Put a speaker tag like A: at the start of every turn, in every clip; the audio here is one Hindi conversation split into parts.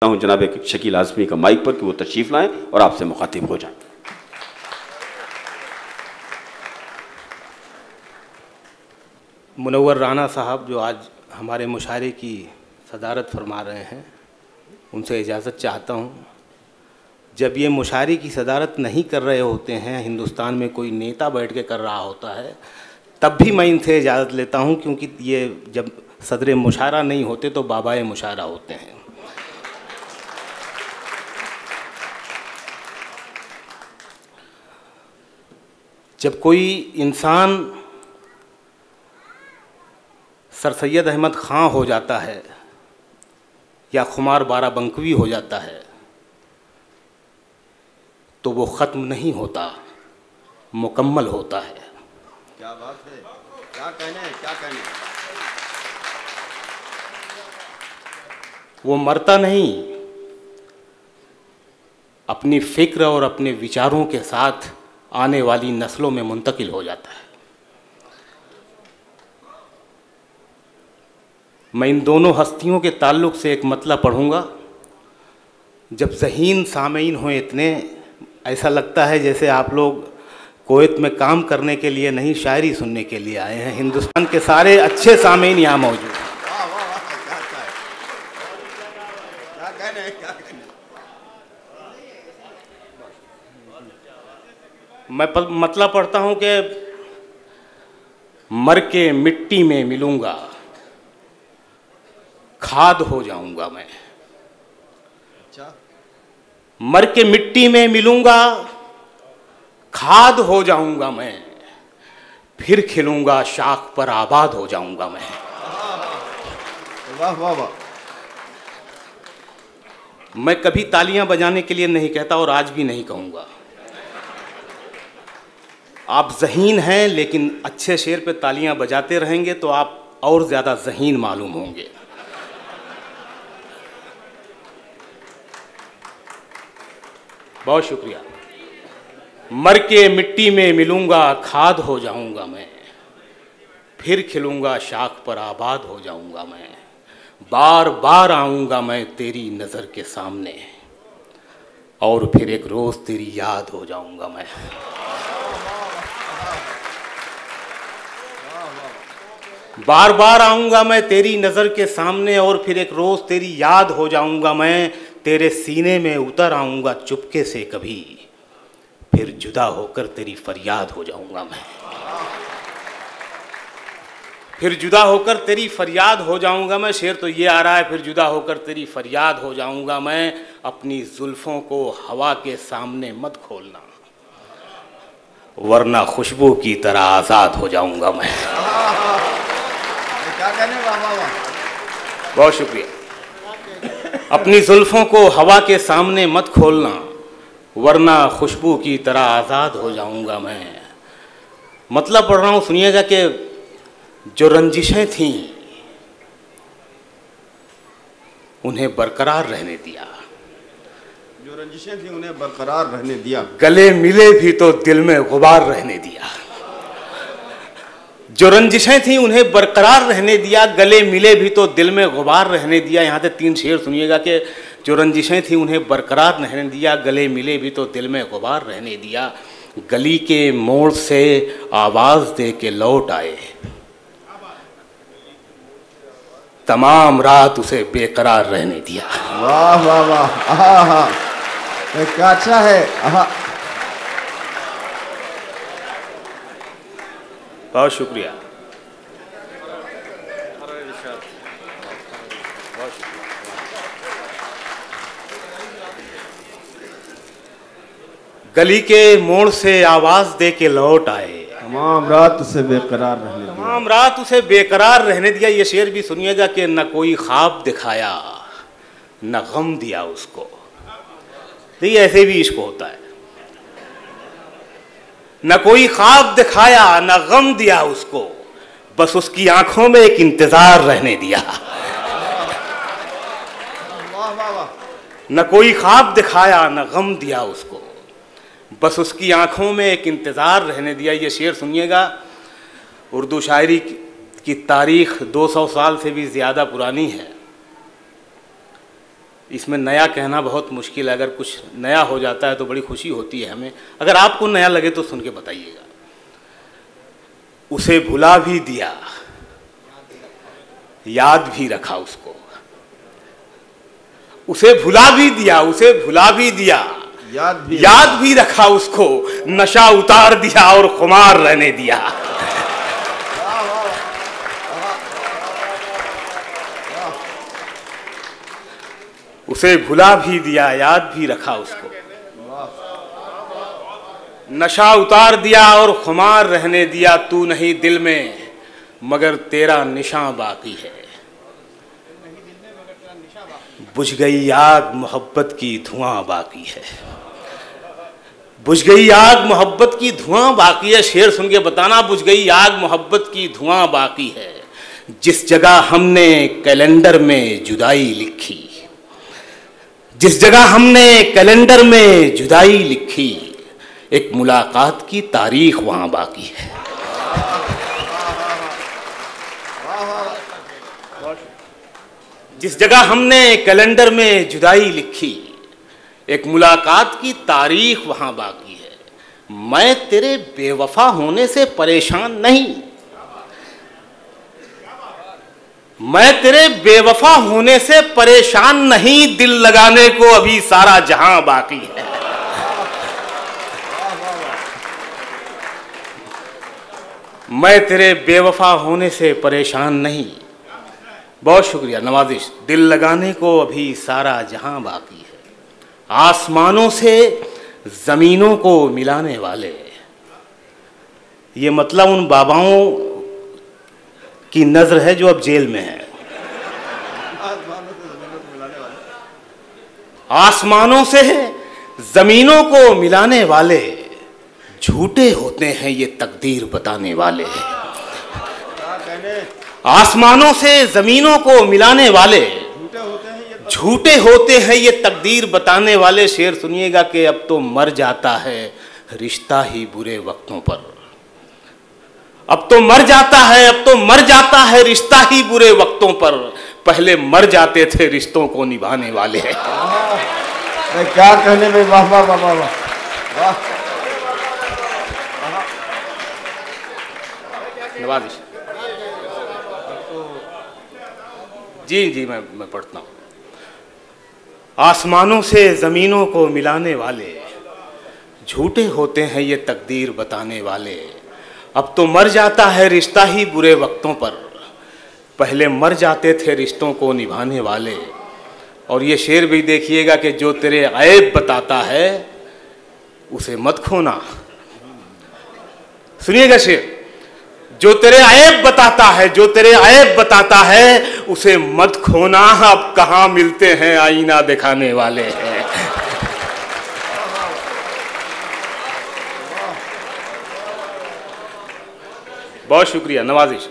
A: हूं जनाब शकील आज़मी का माइक पर कि वो तशरीफ़ लाएं और आपसे मुखातिब हो जाएं।
B: मुनव्वर राना साहब जो आज हमारे मुशायरे की सदारत फरमा रहे हैं, उनसे इजाज़त चाहता हूँ। जब ये मुशायरे की सदारत नहीं कर रहे होते हैं, हिंदुस्तान में कोई नेता बैठ के कर रहा होता है, तब भी मैं इनसे इजाज़त लेता हूँ, क्योंकि ये जब सदर मुशायरा नहीं होते तो बाबाए मुशायरा होते हैं। जब कोई इंसान सर सैयद अहमद ख़ां हो जाता है या खुमार बाराबंकवी हो जाता है तो वो ख़त्म नहीं होता, मुकम्मल होता है।
A: क्या बात है, क्या कहने।
B: वो मरता नहीं, अपनी फ़िक्र और अपने विचारों के साथ आने वाली नस्लों में मुंतकिल हो जाता है। मैं इन दोनों हस्तियों के ताल्लुक़ से एक मतला पढ़ूँगा। जब ज़हीन सामीन हों इतने, ऐसा लगता है जैसे आप लोग कुवैत में काम करने के लिए नहीं, शायरी सुनने के लिए आए हैं। हिंदुस्तान के सारे अच्छे सामीन यहाँ मौजूद हैं। मैं मतला पढ़ता हूँ कि मर के मिट्टी में मिलूँगा, खाद हो जाऊँगा मैं। मर के मिट्टी में मिलूँगा, खाद हो जाऊँगा मैं, फिर खिलूँगा शाख पर आबाद हो जाऊँगा मैं।
A: वाह वाह वाह।
B: मैं कभी तालियां बजाने के लिए नहीं कहता और आज भी नहीं कहूँगा। आप ज़हीन हैं, लेकिन अच्छे शेर पे तालियां बजाते रहेंगे तो आप और ज़्यादा ज़हीन मालूम होंगे। बहुत शुक्रिया। मर के मिट्टी में मिलूँगा, खाद हो जाऊँगा मैं, फिर खिलूँगा शाख पर आबाद हो जाऊँगा मैं। बार बार आऊँगा मैं तेरी नज़र के सामने, और फिर एक रोज़ तेरी याद हो जाऊँगा मैं। बार बार आऊँगा मैं तेरी नज़र के सामने, और फिर एक रोज़ तेरी याद हो जाऊँगा मैं। तेरे सीने में उतर आऊँगा चुपके से कभी, फिर जुदा होकर तेरी फरियाद हो जाऊँगा मैं। फिर जुदा होकर तेरी फरियाद हो जाऊँगा मैं। शेर तो ये आ रहा है, फिर जुदा होकर तेरी फरियाद हो जाऊँगा मैं। अपनी जुल्फ़ों को हवा के सामने मत खोलना, वरना खुशबू की तरह आज़ाद हो जाऊँगा मैं।
A: क्या कहने, वाह वाह वाह।
B: बहुत शुक्रिया। अपनी जुल्फ़ों को हवा के सामने मत खोलना, वरना खुशबू की तरह आज़ाद हो जाऊँगा मैं। मतलब पढ़ रहा हूँ, सुनिएगा कि जो रंजिशें थीं उन्हें बरकरार रहने दिया।
A: जो रंजिशें थीं उन्हें बरकरार रहने दिया।
B: गले मिले भी तो दिल में गुबार रहने दिया। जो रंजिशें थीं उन्हें बरकरार रहने दिया, गले मिले भी तो दिल में गुबार रहने दिया। यहाँ से 3 शेर सुनिएगा कि जो रंजिशें थीं उन्हें बरकरार रहने दिया, गले मिले भी तो दिल में गुबार रहने दिया। गली के मोड़ से आवाज़ दे के लौट आए, तमाम रात उसे बेकरार रहने दिया।
A: वाह वाह वाह। आहा, क्या अच्छा है। आहा।
B: बहुत शुक्रिया। गली के मोड़ से आवाज दे के लौट आए,
A: तमाम रात उसे बेकरार रहने दिया।
B: तमाम रात उसे बेकरार रहने दिया। ये शेर भी सुनिएगा कि न कोई ख्वाब दिखाया, न गम दिया उसको। देखिए ऐसे भी इश्क होता है। न कोई ख्वाब दिखाया, न गम दिया उसको, बस उसकी आंखों में एक इंतजार रहने दिया। न कोई ख्वाब दिखाया, न गम दिया उसको, बस उसकी आंखों में एक इंतजार रहने दिया। ये शेर सुनिएगा। उर्दू शायरी की तारीख 200 साल से भी ज़्यादा पुरानी है। इसमें नया कहना बहुत मुश्किल है, अगर कुछ नया हो जाता है तो बड़ी खुशी होती है हमें। अगर आपको नया लगे तो सुन के बताइएगा। उसे भुला भी दिया, याद भी रखा उसको। उसे भुला भी दिया, उसे भुला भी दिया, याद भी रखा उसको। नशा उतार दिया और खुमार रहने दिया। उसे भुला भी दिया, याद भी रखा उसको। नशा उतार दिया और खुमार रहने दिया। तू नहीं दिल में मगर तेरा निशान बाकी है। बुझ गई आग मोहब्बत की धुआं बाकी है। बुझ गई आग मोहब्बत की धुआं बाकी है। शेर सुन के बताना, बुझ गई आग मोहब्बत की धुआं बाकी है। जिस जगह हमने कैलेंडर में जुदाई लिखी, जिस जगह हमने कैलेंडर में जुदाई लिखी, एक मुलाकात की तारीख वहां बाकी है। जिस जगह हमने कैलेंडर में जुदाई लिखी, एक मुलाकात की तारीख वहां बाकी है। मैं तेरे बेवफा होने से परेशान नहीं, मैं तेरे बेवफा होने से परेशान नहीं। दिल लगाने को अभी सारा जहां बाकी है। मैं तेरे बेवफा होने से परेशान नहीं। बहुत शुक्रिया, नवाजिश। दिल लगाने को अभी सारा जहां बाकी है। आसमानों से जमीनों को मिलाने वाले, ये मतलब उन बाबाओं की नजर है जो अब जेल में है। आसमानों से जमीनों को मिलाने वाले, झूठे होते हैं ये तकदीर बताने वाले। आसमानों से जमीनों को मिलाने वाले, झूठे होते हैं ये तकदीर बताने वाले। शेर सुनिएगा कि अब तो मर जाता है रिश्ता ही बुरे वक्तों पर। अब तो मर जाता है, अब तो मर जाता है रिश्ता ही बुरे वक्तों पर। पहले मर जाते थे रिश्तों को निभाने वाले।
A: क्या कहने में, वाह वाह वाह वाह।
B: नवाजिश जी जी, मैं पढ़ता हूँ। आसमानों से जमीनों को मिलाने वाले, झूठे होते हैं ये तकदीर बताने वाले। अब तो मर जाता है रिश्ता ही बुरे वक्तों पर। पहले मर जाते थे रिश्तों को निभाने वाले। और ये शेर भी देखिएगा कि जो तेरे ऐब बताता है उसे मत खोना। सुनिएगा शेर, जो तेरे ऐब बताता है, जो तेरे ऐब बताता है उसे मत खोना। अब कहाँ मिलते हैं आईना दिखाने वाले हैं। बहुत शुक्रिया, नवाजिश।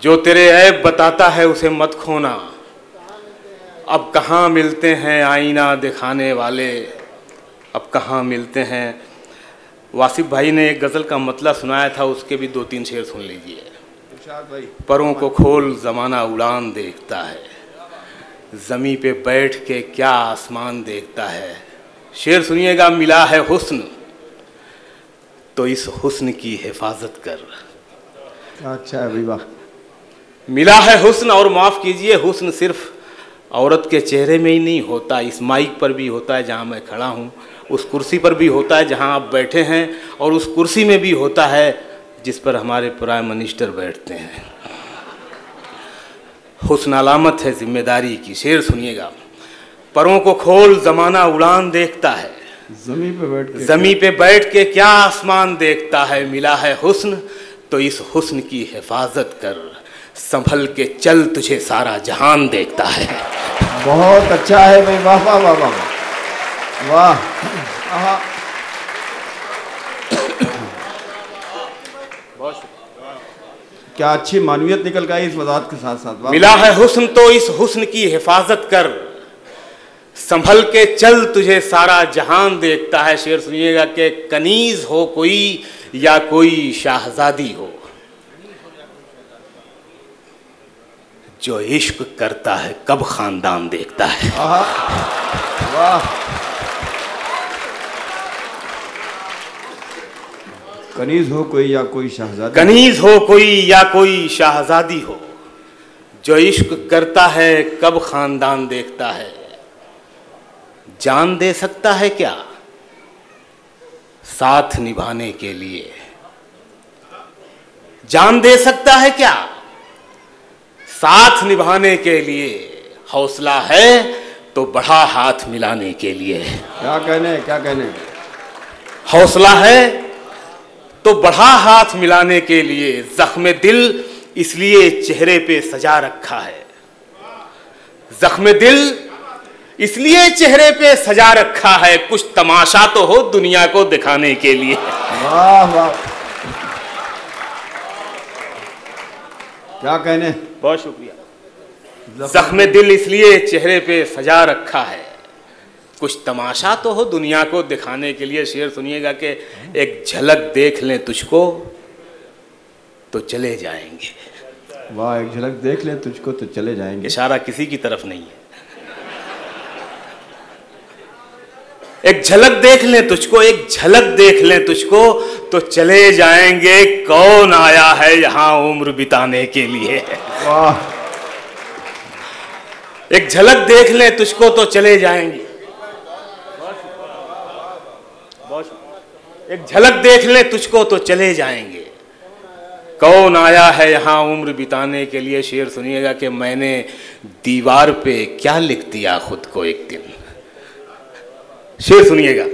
B: जो तेरे ऐब बताता है उसे मत खोना। अब कहाँ मिलते हैं आईना दिखाने वाले, अब कहाँ मिलते हैं। वासिफ भाई ने एक गज़ल का मतलब सुनाया था, उसके भी 2-3 शेर सुन लीजिए। परों को खोल ज़माना उड़ान देखता है, ज़मीं पे बैठ के क्या आसमान देखता है। शेर सुनिएगा, मिला है हुस्न तो इस हुस्न की हिफाजत कर।
A: अच्छा है, वाह।
B: मिला है हुस्न, और माफ़ कीजिए, हुस्न सिर्फ औरत के चेहरे में ही नहीं होता, इस माइक पर भी होता है जहाँ मैं खड़ा हूँ, उस कुर्सी पर भी होता है जहाँ आप बैठे हैं, और उस कुर्सी में भी होता है जिस पर हमारे प्राइम मिनिस्टर बैठते हैं। हुस्न अलामत है जिम्मेदारी की। शेर सुनिएगा, परों को खोल ज़माना उड़ान देखता है, ज़मीं पे बैठ के क्या आसमान देखता है। मिला है हुस्न तो इस हुस्न की हिफाजत कर, संभल के चल तुझे सारा जहान देखता है।
A: बहुत अच्छा है भाई, वाह वाह वाह वाह वाह। क्या अच्छी मानवियत निकल गई इस वजाहत के साथ साथ।
B: मिला है हुस्न तो इस हुस्न की हिफाजत कर, संभल के चल तुझे सारा जहान देखता है। शेर सुनिएगा कि कनीज हो कोई या कोई शाहजादी हो, जो इश्क करता है कब खानदान देखता है।
A: वाह, कनीज हो कोई या कोई शहजादी,
B: कनीज हो कोई या कोई शाहजादी हो, जो इश्क करता है कब खानदान देखता है। जान दे सकता है क्या साथ निभाने के लिए, जान दे सकता है क्या साथ निभाने के लिए। हौसला है तो बढ़ा हाथ मिलाने के लिए।
A: क्या कहने, क्या कहने।
B: हौसला है तो बढ़ा हाथ मिलाने के लिए। जख्म दिल इसलिए चेहरे पे सजा रखा है, जख्म दिल इसलिए चेहरे पे सजा रखा है। कुछ तमाशा तो हो दुनिया को दिखाने के लिए।
A: वाह वाह, क्या कहने।
B: बहुत शुक्रिया। जख्म दिल इसलिए चेहरे पे सजा रखा है, कुछ तमाशा तो हो दुनिया को दिखाने के लिए। शेर सुनिएगा कि एक झलक देख लें तुझको तो चले जाएंगे।
A: वाह, एक झलक देख लें तुझको तो चले जाएंगे।
B: इशारा किसी की तरफ नहीं है। एक झलक देख लें तुझको, एक झलक देख लें तुझको तो चले जाएंगे। कौन आया है यहां उम्र बिताने के लिए।
A: वाह,
B: एक झलक देख लें तुझको तो चले जाएंगे। एक झलक देख लें तुझको तो चले जाएंगे। कौन आया है यहां उम्र बिताने के लिए। शेर सुनिएगा कि मैंने दीवार पे क्या लिख दिया खुद को एक दिन। शेर सुनिएगा,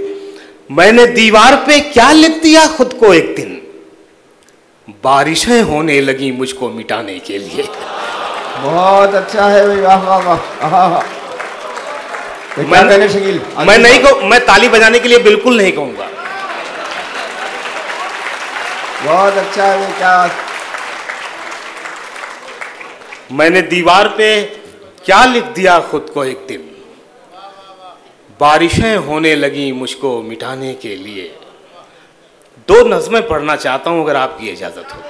B: मैंने दीवार पे क्या लिख दिया खुद को एक दिन। बारिशें होने लगी मुझको मिटाने के लिए।
A: बहुत अच्छा है भाई, वाह वाह वाह। क्या कहने शकील।
B: मैं नहीं कहूँ, मैं ताली बजाने के लिए बिल्कुल नहीं कहूंगा।
A: बहुत अच्छा है भाई, क्या।
B: मैंने दीवार पे क्या लिख दिया खुद को एक दिन। बारिशें होने लगी मुझको मिटाने के लिए। दो नज़में पढ़ना चाहता हूं अगर आपकी इजाजत हो तो।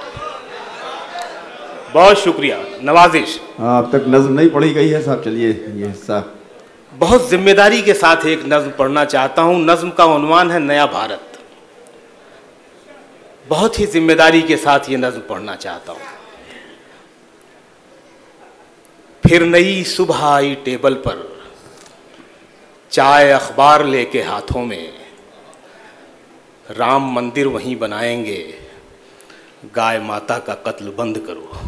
B: बहुत शुक्रिया, नवाजिश।
A: अब तक नज्म नहीं पढ़ी गई है साहब, चलिए ये हिस्सा।
B: बहुत जिम्मेदारी के साथ एक नज्म पढ़ना चाहता हूं। नज्म का उन्वान है नया भारत। बहुत ही जिम्मेदारी के साथ ये नज्म पढ़ना चाहता हूं। फिर नई सुबह आई टेबल पर, चाय अखबार लेके हाथों में। राम मंदिर वहीं बनाएंगे, गाय माता का कत्ल बंद करो।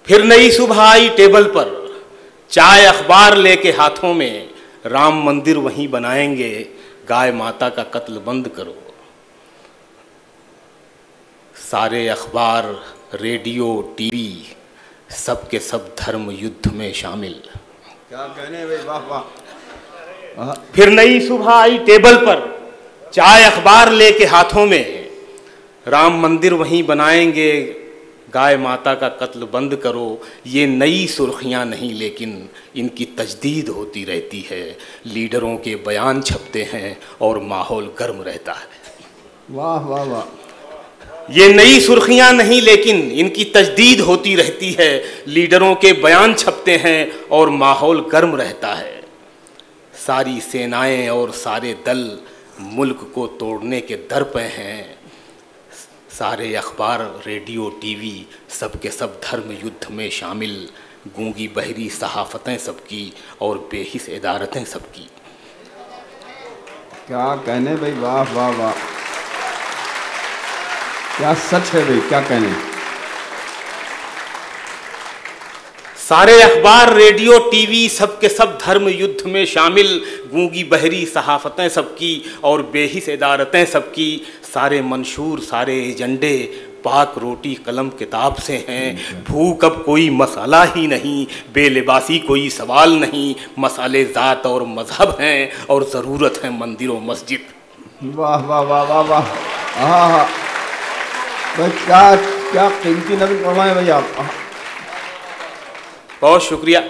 B: फिर नई सुबह आई टेबल पर, चाय अखबार लेके हाथों में। राम मंदिर वहीं बनाएंगे, गाय माता का कत्ल बंद करो। सारे अखबार, रेडियो, टीवी, सब के सब धर्म युद्ध में शामिल।
A: क्या कहने भाई, वाह वाह।
B: फिर नई सुबह आई टेबल पर, चाय अखबार लेके हाथों में। राम मंदिर वहीं बनाएंगे, गाय माता का कत्ल बंद करो। ये नई सुर्खियां नहीं लेकिन इनकी तजदीद होती रहती है। लीडरों के बयान छपते हैं और माहौल गर्म रहता है।
A: वाह वाह वाह।
B: ये नई सुर्खियां नहीं लेकिन इनकी तजदीद होती रहती है। लीडरों के बयान छपते हैं और माहौल गर्म रहता है। सारी सेनाएं और सारे दल मुल्क को तोड़ने के दर पे हैं। सारे अखबार, रेडियो, टीवी, सब के सब धर्म युद्ध में शामिल। गूंगी बहरी सहाफतें सबकी और बेहिस इदारतें सबकी।
A: क्या कहने भाई, वाह वाह वाह। क्या सच है भाई, क्या कहने।
B: सारे अखबार, रेडियो, टीवी, सब के सब धर्म युद्ध में शामिल। गूंगी बहरी सहाफतें सबकी और बेहिस इदारतें सबकी। सारे मंशूर, सारे एजेंडे पाक रोटी कलम किताब से हैं। भूख अब कोई मसाला ही नहीं, बेलिबासी कोई सवाल नहीं। मसाले ज़ात और मजहब हैं और ज़रूरत है मंदिर और मस्जिद।
A: वाह वाह वाह वाह वाह। हाँ, क्या क्या कीमती नज़्म पढ़ रहे हैं भैया आप।
B: बहुत शुक्रिया।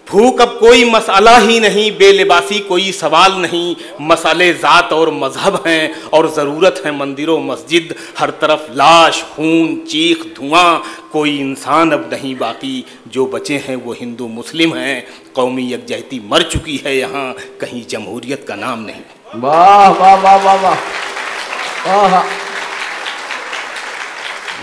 B: भूख अब कोई मसला ही नहीं, बेलिबासी कोई सवाल नहीं, मसाले ज़ात और मजहब हैं और ज़रूरत है मंदिरों मस्जिद, हर तरफ लाश खून चीख धुआं, कोई इंसान अब नहीं बाकी, जो बचे हैं वो हिंदू मुस्लिम हैं, कौमी यकजहती मर चुकी है यहाँ, कहीं जमहूरियत का नाम नहीं।
A: वाह वाह वाह वाह वाह वाह।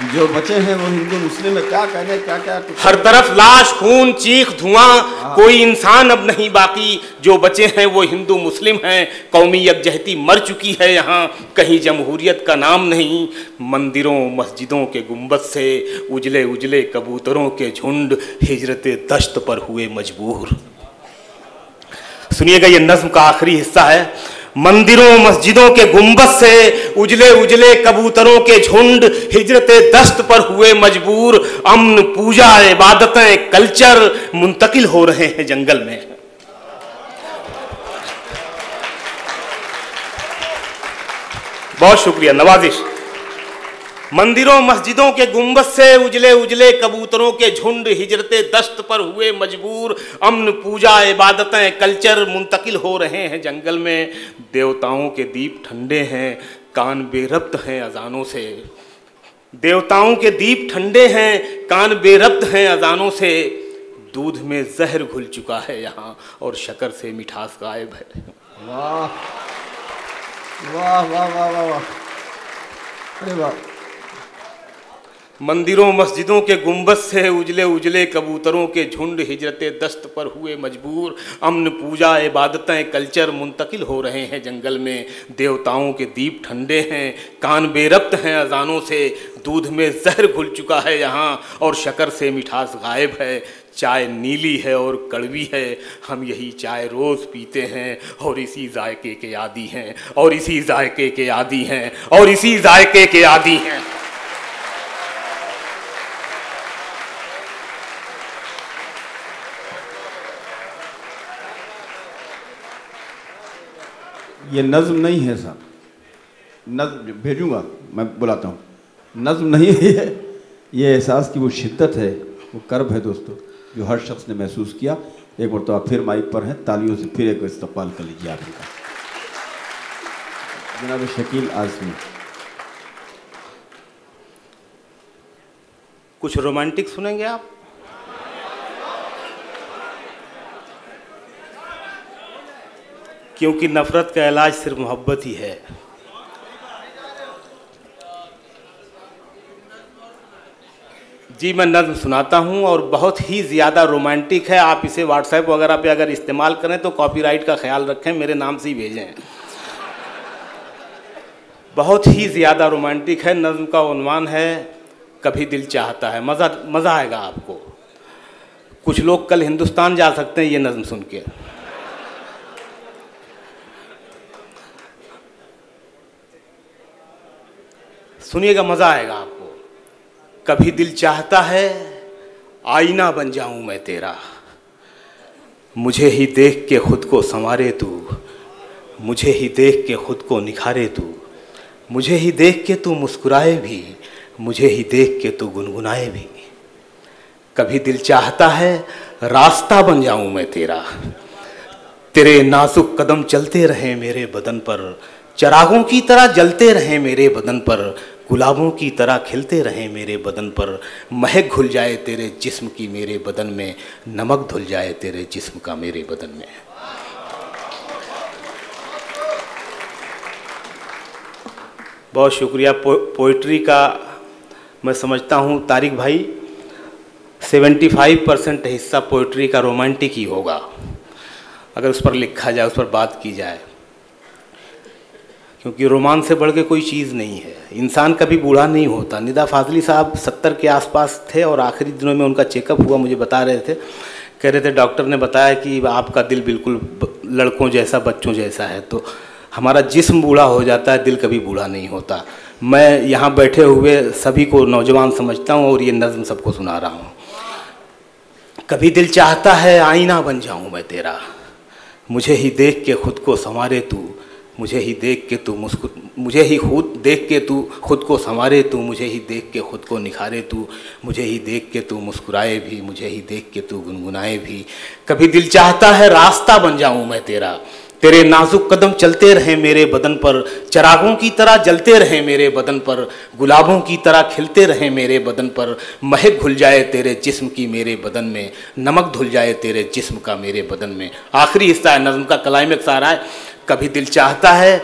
A: जो बचे हैं वो हिंदू मुस्लिम है, क्या कहने क्या क्या।
B: हर तरफ लाश खून चीख धुआं, कोई इंसान अब नहीं बाकी, जो बचे हैं वो हिंदू मुस्लिम हैं, कौमी यकजहती मर चुकी है यहाँ, कहीं जमहूरियत का नाम नहीं। मंदिरों मस्जिदों के गुंबद से उजले उजले कबूतरों के झुंड, हिजरते दश्त पर हुए मजबूर। सुनिएगा, ये नज्म का आखिरी हिस्सा है। मंदिरों मस्जिदों के गुंबद से उजले उजले कबूतरों के झुंड, हिजरते दस्त पर हुए मजबूर, अमन पूजा इबादतें कल्चर मुंतकिल हो रहे हैं जंगल में। बहुत शुक्रिया, नवाजिश। मंदिरों मस्जिदों के गुंबद से उजले उजले कबूतरों के झुंड, हिजरते दश्त पर हुए मजबूर, अमन पूजा इबादतें कल्चर मुंतकिल हो रहे हैं जंगल में। देवताओं के दीप ठंडे हैं, कान बेरब्त हैं अजानों से। देवताओं के दीप ठंडे हैं, कान बेरब्त हैं अजानों से। दूध में जहर घुल चुका है यहाँ और शक्कर से मिठास गायब है।
A: वाह वाह वाह वाह वाह वाह, अरे वाह।
B: मंदिरों मस्जिदों के गुंबद से उजले उजले कबूतरों के झुंड, हिजरते दस्त पर हुए मजबूर, अमन पूजा इबादतें कल्चर मुंतकिल हो रहे हैं जंगल में। देवताओं के दीप ठंडे हैं, कान बेरब्त हैं अजानों से। दूध में जहर घुल चुका है यहाँ और शक्कर से मिठास गायब है। चाय नीली है और कड़वी है, हम यही चाय रोज़ पीते हैं और इसी जायके के आदी हैं, और इसी जायके के आदी हैं, और इसी जायके के आदी हैं।
A: ये नज्म नहीं है साहब, नज्म भेजूंगा, मैं बुलाता हूँ। नज्म नहीं है ये एहसास की वो शिद्दत है, वो कर्ब है दोस्तों, जो हर शख्स ने महसूस किया। एक मरतबा फिर माइक पर हैं, तालियों से फिर एक इस्तकबाल कर लीजिए आप इनका। जनाब शकील आज़मी।
B: कुछ रोमांटिक सुनेंगे आप? क्योंकि नफरत का इलाज सिर्फ मोहब्बत ही है। जी, मैं नज़्म सुनाता हूँ और बहुत ही ज़्यादा रोमांटिक है। आप इसे व्हाट्सएप वगैरह पे अगर इस्तेमाल करें तो कॉपीराइट का ख्याल रखें, मेरे नाम से ही भेजें। बहुत ही ज़्यादा रोमांटिक है। नज़्म का उन्वान है कभी दिल चाहता है। मज़ा आएगा आपको। कुछ लोग कल हिंदुस्तान जा सकते हैं ये नज़्म सुन के। सुनिएगा, मज़ा आएगा आपको। कभी दिल चाहता है आईना बन जाऊं मैं तेरा, मुझे ही देख के खुद को संवारे तू, मुझे ही देख के खुद को निखारे तू, मुझे ही देख के तू मुस्कुराए भी, मुझे ही देख के तू गुनगुनाए भी। कभी दिल चाहता है रास्ता बन जाऊं मैं तेरा, तेरे नाजुक कदम चलते रहे मेरे बदन पर, चिरागों की तरह जलते रहे मेरे बदन पर, गुलाबों की तरह खिलते रहे मेरे बदन पर, महक घुल जाए तेरे जिस्म की मेरे बदन में, नमक धुल जाए तेरे जिस्म का मेरे बदन में। बहुत शुक्रिया। पोइट्री का मैं समझता हूँ तारिक भाई 75% हिस्सा पोइट्री का रोमांटिक ही होगा, अगर उस पर लिखा जाए, उस पर बात की जाए, क्योंकि रोमांस से बढ़ के कोई चीज़ नहीं है। इंसान कभी बूढ़ा नहीं होता। निदा फाजली साहब 70 के आसपास थे और आखिरी दिनों में उनका चेकअप हुआ, मुझे बता रहे थे, कह रहे थे डॉक्टर ने बताया कि आपका दिल बिल्कुल लड़कों जैसा बच्चों जैसा है। तो हमारा जिस्म बूढ़ा हो जाता है, दिल कभी बूढ़ा नहीं होता। मैं यहाँ बैठे हुए सभी को नौजवान समझता हूँ और ये नज़्म सबको सुना रहा हूँ। कभी दिल चाहता है आईना बन जाऊँ मैं तेरा, मुझे ही देख के खुद को संवारे तू, मुझे ही देख के तू मुझे ही खुद देख के तू खुद को संवारे तू, मुझे ही देख के खुद को निखारे तू, मुझे ही देख के तू मुस्कुराए भी, मुझे ही देख के तू गुनगुनाए भी। कभी दिल चाहता है रास्ता बन जाऊं मैं तेरा, तेरे नाजुक कदम चलते रहे मेरे बदन पर, चिरागों की तरह जलते रहे मेरे बदन पर, गुलाबों की तरह खिलते रहे मेरे बदन पर, महक घुल जाए तेरे जिस्म की मेरे बदन में, नमक धुल जाए तेरे जिस्म का मेरे बदन में। आखिरी हिस्सा है नज़्म का, क्लाइमेक्स आ रहा है। कभी दिल चाहता है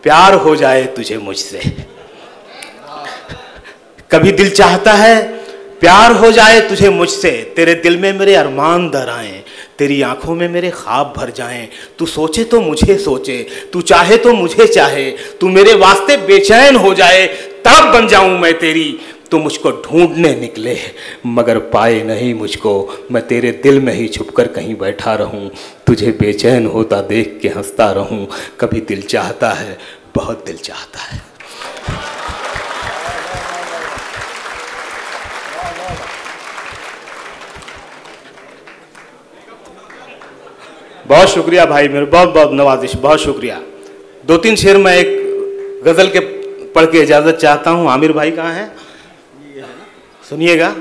B: प्यार हो जाए तुझे मुझसे, कभी दिल चाहता है प्यार हो जाए तुझे मुझसे, तेरे दिल में मेरे अरमान दर आएं, तेरी आंखों में मेरे ख्वाब भर जाएं, तू सोचे तो मुझे सोचे, तू चाहे तो मुझे चाहे, तू मेरे वास्ते बेचैन हो जाए, तब बन जाऊं मैं तेरी। तू मुझको ढूंढने निकले मगर पाए नहीं मुझको, मैं तेरे दिल में ही छुपकर कहीं बैठा रहूं, तुझे बेचैन होता देख के हंसता रहूं। कभी दिल चाहता है, बहुत दिल चाहता है। बहुत शुक्रिया भाई, मेरे बहुत बहुत नवाजिश, बहुत शुक्रिया। 2-3 शेर मैं एक गज़ल के पढ़ के इजाज़त चाहता हूँ। आमिर भाई कहाँ हैं? सुनिएगा,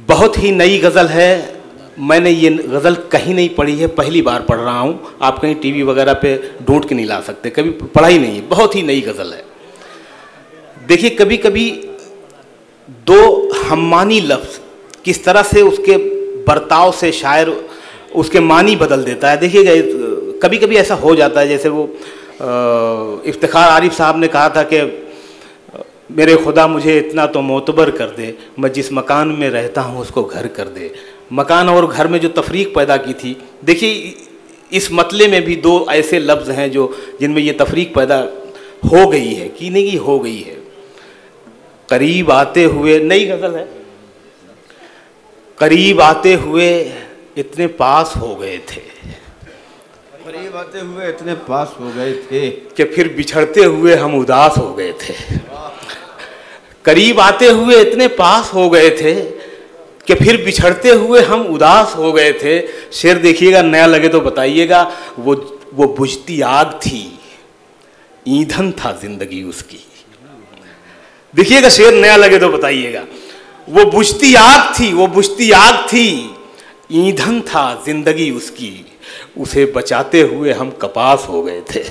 B: बहुत ही नई गज़ल है, मैंने ये गज़ल कहीं नहीं पढ़ी है, पहली बार पढ़ रहा हूँ। आप कहीं टीवी वगैरह पे ढूंढ के नहीं ला सकते, कभी पढ़ा ही नहीं, बहुत ही नई गज़ल है। देखिए, कभी कभी दो हममानी लफ्ज़ किस तरह से उसके बर्ताव से शायर उसके मानी बदल देता है। देखिएगा, कभी कभी ऐसा हो जाता है, जैसे वो इफ्तिखार आरिफ साहब ने कहा था कि मेरे खुदा मुझे इतना तो मोतबर कर दे, मैं जिस मकान में रहता हूँ उसको घर कर दे। मकान और घर में जो तफरीक पैदा की थी, देखिए इस मतले में भी दो ऐसे लफ्ज़ हैं जो जिनमें ये तफरीक पैदा हो गई है, कि नहीं हो गई है। करीब आते हुए, नई गज़ल है, करीब आते हुए इतने पास हो गए थे,
A: करीब आते हुए इतने पास हो गए थे
B: कि फिर बिछड़ते हुए हम उदास हो गए थे। करीब आते हुए इतने पास हो गए थे कि फिर बिछड़ते हुए हम उदास हो गए थे। शेर देखिएगा, नया लगे तो बताइएगा। वो बुझती आग थी, ईंधन था जिंदगी उसकी। देखिएगा, शेर नया लगे तो बताइएगा। वो बुझती आग थी, वो बुझती आग थी, ईंधन था जिंदगी उसकी, उसे बचाते हुए हम कपास हो गए थे।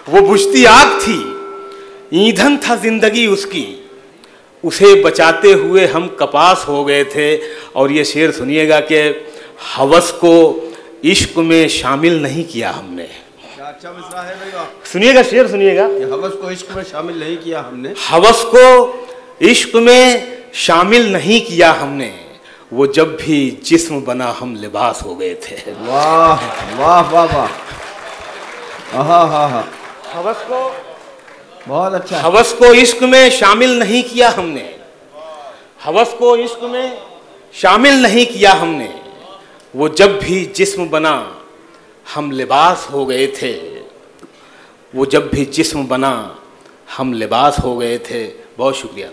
B: वो बुझती आग थी, ईंधन था जिंदगी उसकी, उसे बचाते हुए हम कपास हो गए थे। और ये शेर सुनिएगा कि हवस को इश्क में शामिल नहीं किया हमने।
A: अच्छा मिसरा है भाई,
B: सुनिएगा, शेर सुनिएगा।
A: हवस को इश्क में शामिल नहीं किया हमने,
B: हवस को इश्क में शामिल नहीं किया हमने, वो जब भी जिस्म बना हम लिबास हो गए थे।
A: वाह वाह वाह वाह, आहा हा हा,
B: हवस को
A: बहुत अच्छा।
B: हवस को इश्क में शामिल नहीं किया हमने, हवस को इश्क में शामिल नहीं किया हमने, वो जब भी जिस्म बना हम लिबास हो गए थे। वो जब भी जिस्म बना हम लिबास हो गए थे। बहुत शुक्रिया।